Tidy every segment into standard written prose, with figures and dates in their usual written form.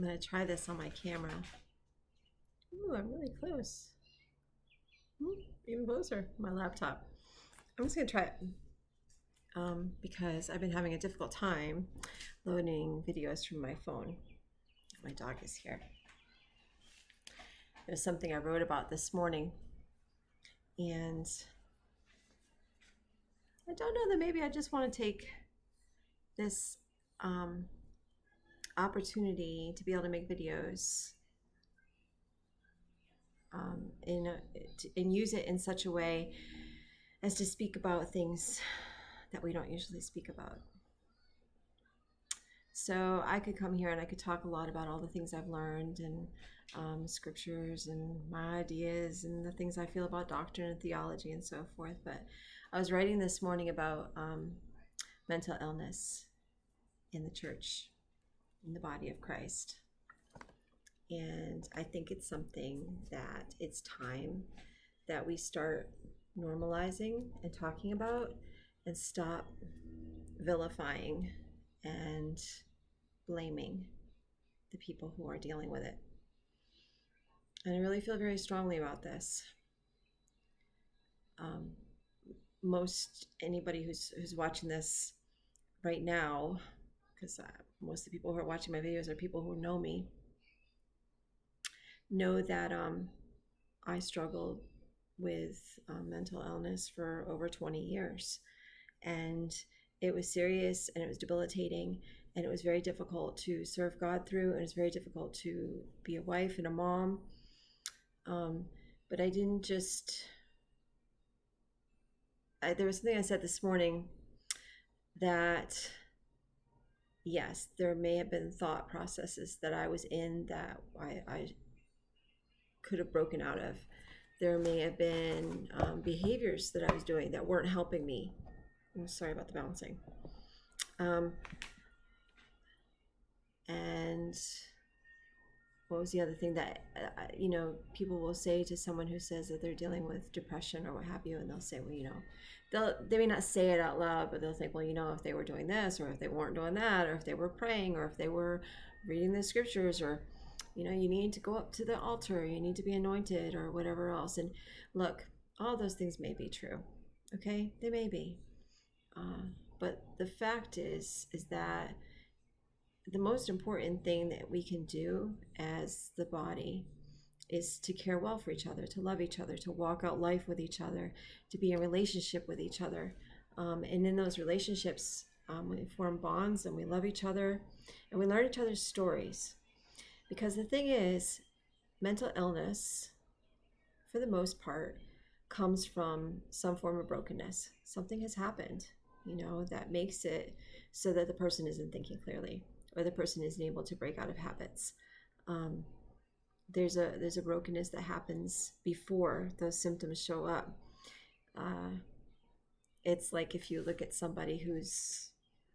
I'm going to try this on my camera. Ooh, I'm really close. Even closer, my laptop. I'm just going to try it because I've been having a difficult time loading videos from my phone. My dog is here. It was something I wrote about this morning, and I don't know that maybe I just want to take this opportunity to be able to make videos and use it in such a way as to speak about things that we don't usually speak about. So I could come here and I could talk a lot about all the things I've learned and scriptures and my ideas and the things I feel about doctrine and theology and so forth. But I was writing this morning about mental illness in the church, in the body of Christ. And I think it's something that it's time that we start normalizing and talking about and stop vilifying and blaming the people who are dealing with it. And I really feel very strongly about this. Most anybody who's watching this right now, because most of the people who are watching my videos are people who know me, know that I struggled with mental illness for over 20 years. And it was serious and it was debilitating and it was very difficult to serve God through, and it was very difficult to be a wife and a mom. But I didn't just... there was something I said this morning that, yes, there may have been thought processes that I was in that I could have broken out of. There may have been behaviors that I was doing that weren't helping me. I'm sorry about the bouncing. And what was the other thing that, people will say to someone who says that they're dealing with depression or what have you, and they'll say, well, they may not say it out loud, but they'll think, well, if they were doing this, or if they weren't doing that, or if they were praying, or if they were reading the scriptures, or, you need to go up to the altar, you need to be anointed, or whatever else. And look, all those things may be true. Okay, they may be. But the fact is that the most important thing that we can do as the body is to care well for each other, to love each other, to walk out life with each other, to be in relationship with each other. And in those relationships, we form bonds and we love each other and we learn each other's stories. Because the thing is, mental illness, for the most part, comes from some form of brokenness. Something has happened, that makes it so that the person isn't thinking clearly, or the person isn't able to break out of habits. There's a brokenness that happens before those symptoms show up. It's like if you look at somebody who's,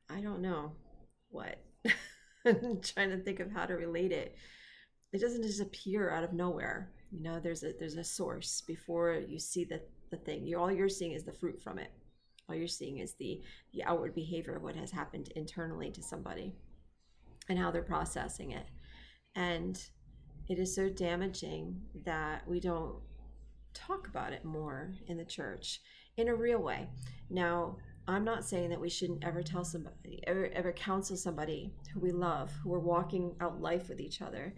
I don't know what, I'm trying to think of how to relate it. It doesn't just appear out of nowhere. There's a source before you see the thing. All you're seeing is the fruit from it. All you're seeing is the outward behavior of what has happened internally to somebody and how they're processing it. And it is so damaging that we don't talk about it more in the church in a real way. Now, I'm not saying that we shouldn't ever tell somebody, ever counsel somebody who we love, who we're walking out life with each other,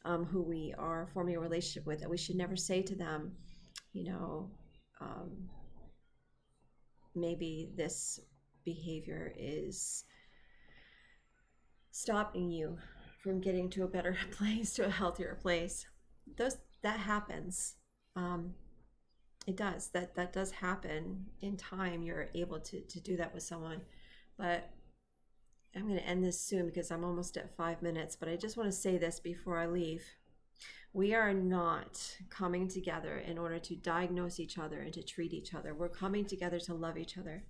who we are forming a relationship with, that we should never say to them, maybe this behavior is stopping you from getting to a better place, to a healthier place. That happens. It does. That does happen in time. You're able to do that with someone. But I'm going to end this soon because I'm almost at 5 minutes. But I just want to say this before I leave. We are not coming together in order to diagnose each other and to treat each other. We're coming together to love each other.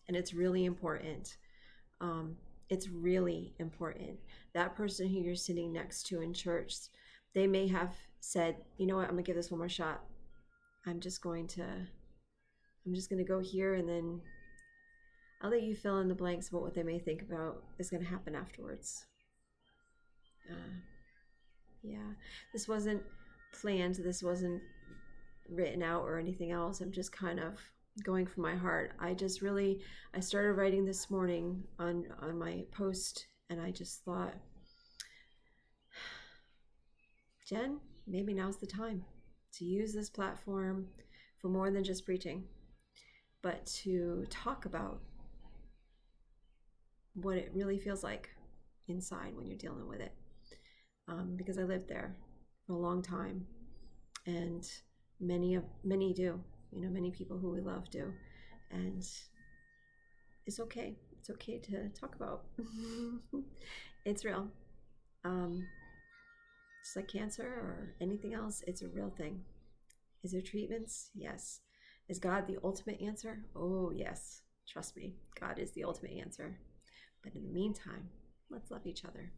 And it's really important. It's really important. That person who you're sitting next to in church, they may have said, you know what, I'm going to give this one more shot. I'm just going to go here, and then I'll let you fill in the blanks about what they may think about is going to happen afterwards. Yeah. This wasn't planned. This wasn't written out or anything else. I'm just kind of going from my heart. I started writing this morning on my post, and I just thought, Jen, maybe now's the time to use this platform for more than just preaching, but to talk about what it really feels like inside when you're dealing with it. Because I lived there for a long time, and many do. Many people who we love do, and it's okay. It's okay to talk about. It's real. Um, just like cancer or anything else, it's a real thing. Is there treatments? Yes. Is God the ultimate answer? Oh, yes. Trust me, God is the ultimate answer. But in the meantime, let's love each other.